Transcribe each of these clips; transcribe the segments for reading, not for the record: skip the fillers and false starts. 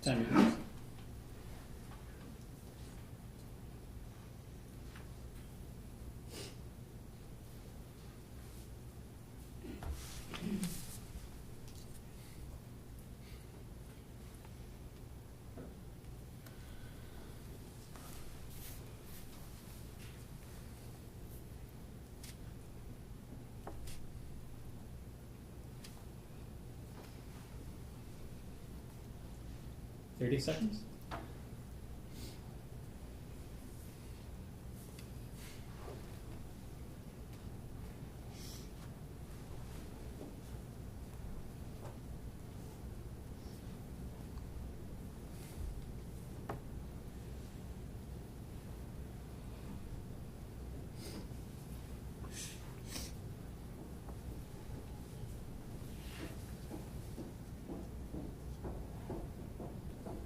Time begins. $30 seconds.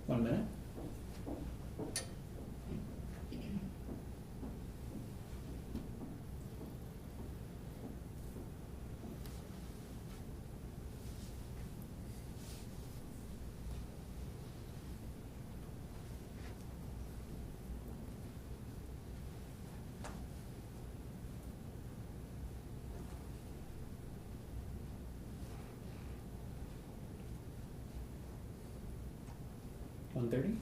One minute. $130.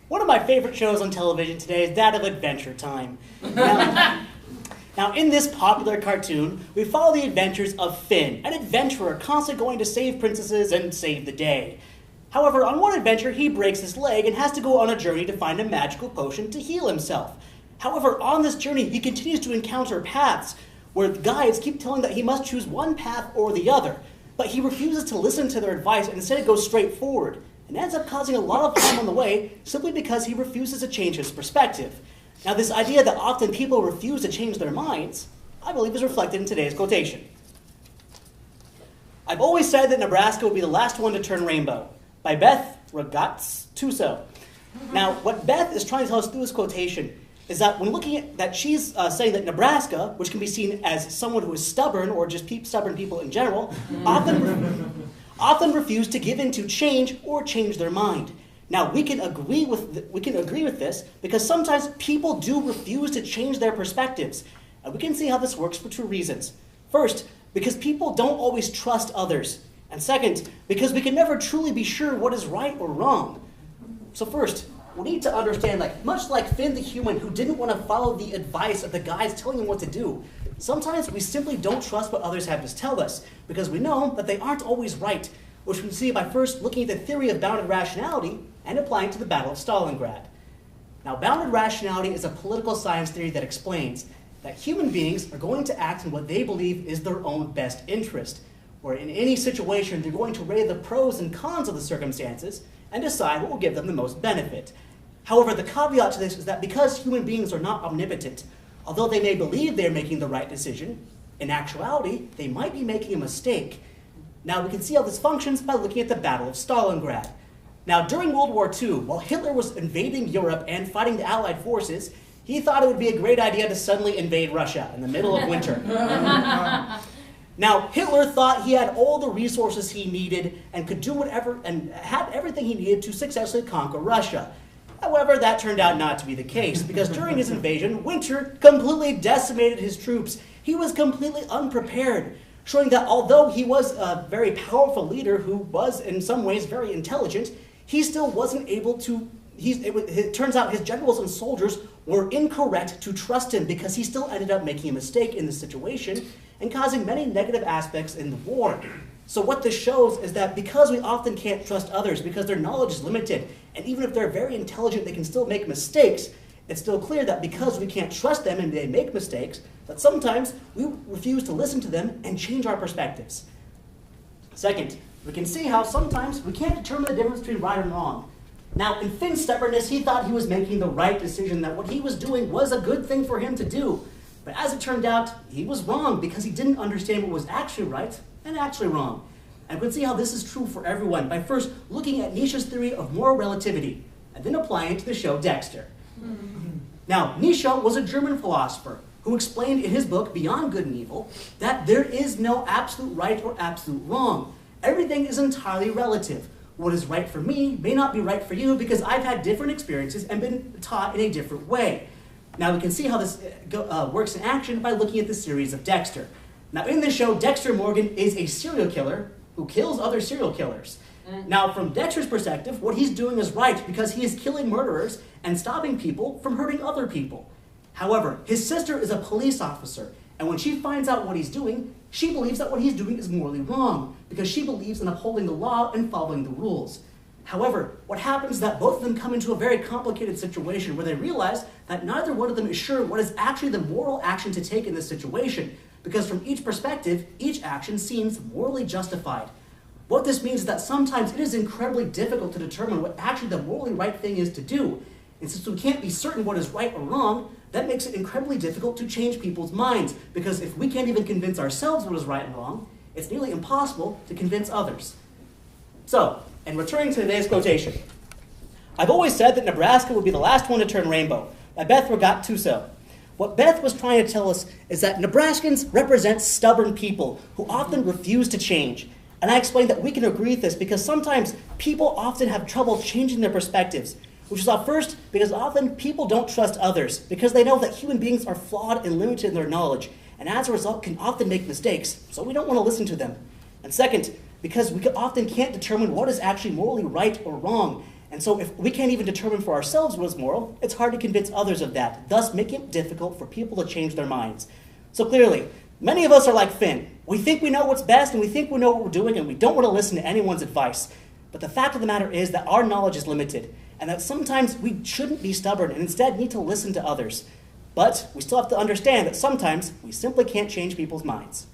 One of my favorite shows on television today is that of Adventure Time. Now, in this popular cartoon, we follow the adventures of Finn, an adventurer constantly going to save princesses and save the day. However, on one adventure, he breaks his leg and has to go on a journey to find a magical potion to heal himself. However, on this journey, he continues to encounter paths where the guides keep telling that he must choose one path or the other. But he refuses to listen to their advice and instead goes straight forward, and ends up causing a lot of harm on the way simply because he refuses to change his perspective. Now, this idea that often people refuse to change their minds, I believe is reflected in today's quotation. I've always said that Nebraska would be the last one to turn rainbow, by Beth Ragaz-Tuso. Now, what Beth is trying to tell us through this quotation is that when looking at that, she's saying that Nebraska, which can be seen as someone who is stubborn or just stubborn people in general, often refuse to give in to change or change their mind. Now, we can agree with this because sometimes people do refuse to change their perspectives. And we can see how this works for two reasons. First, because people don't always trust others. And second, because we can never truly be sure what is right or wrong. So first, we need to understand, much like Finn the human who didn't want to follow the advice of the guys telling him what to do, sometimes we simply don't trust what others have to tell us because we know that they aren't always right, which we can see by first looking at the theory of bounded rationality and applying to the Battle of Stalingrad. Now, bounded rationality is a political science theory that explains that human beings are going to act in what they believe is their own best interest, where in any situation they're going to weigh the pros and cons of the circumstances and decide what will give them the most benefit. However, the caveat to this is that because human beings are not omnipotent, although they may believe they're making the right decision, in actuality, they might be making a mistake. Now, we can see how this functions by looking at the Battle of Stalingrad. Now, during World War II, while Hitler was invading Europe and fighting the Allied forces, he thought it would be a great idea to suddenly invade Russia in the middle of winter. Now, Hitler thought he had all the resources he needed and could do whatever and had everything he needed to successfully conquer Russia. However, that turned out not to be the case, because during his invasion, winter completely decimated his troops. He was completely unprepared, showing that although he was a very powerful leader who was in some ways very intelligent, he still wasn't able to, it turns out his generals and soldiers were incorrect to trust him because he still ended up making a mistake in the situation and causing many negative aspects in the war. So what this shows is that because we often can't trust others because their knowledge is limited, and even if they're very intelligent, they can still make mistakes, it's still clear that because we can't trust them and they make mistakes, that sometimes we refuse to listen to them and change our perspectives. Second, we can see how sometimes we can't determine the difference between right and wrong. Now, in Finn's stubbornness, he thought he was making the right decision, that what he was doing was a good thing for him to do. But as it turned out, he was wrong because he didn't understand what was actually right and actually wrong. And we can see how this is true for everyone by first looking at Nietzsche's theory of moral relativity and then applying it to the show Dexter. Now, Nietzsche was a German philosopher who explained in his book, Beyond Good and Evil, that there is no absolute right or absolute wrong. Everything is entirely relative. What is right for me may not be right for you because I've had different experiences and been taught in a different way. Now we can see how this works in action by looking at the series of Dexter. Now in this show, Dexter Morgan is a serial killer who kills other serial killers. Now from Dexter's perspective, what he's doing is right because he is killing murderers and stopping people from hurting other people. However, his sister is a police officer, and when she finds out what he's doing, she believes that what he's doing is morally wrong because she believes in upholding the law and following the rules. However, what happens is that both of them come into a very complicated situation where they realize that neither one of them is sure what is actually the moral action to take in this situation, because from each perspective, each action seems morally justified. What this means is that sometimes it is incredibly difficult to determine what actually the morally right thing is to do. And since we can't be certain what is right or wrong, that makes it incredibly difficult to change people's minds, because if we can't even convince ourselves what is right and wrong, it's nearly impossible to convince others. So, and returning to today's quotation, I've always said that Nebraska would be the last one to turn rainbow, by Beth Rogat-Tuso. What Beth was trying to tell us is that Nebraskans represent stubborn people who often refuse to change. And I explained that we can agree with this because sometimes people often have trouble changing their perspectives, which is at first because often people don't trust others because they know that human beings are flawed and limited in their knowledge, and as a result can often make mistakes, so we don't want to listen to them. And second, because we often can't determine what is actually morally right or wrong, and so if we can't even determine for ourselves what is moral, it's hard to convince others of that, thus making it difficult for people to change their minds. So clearly, many of us are like Finn. We think we know what's best, and we think we know what we're doing, and we don't want to listen to anyone's advice. But the fact of the matter is that our knowledge is limited, and that sometimes we shouldn't be stubborn and instead need to listen to others. But we still have to understand that sometimes we simply can't change people's minds.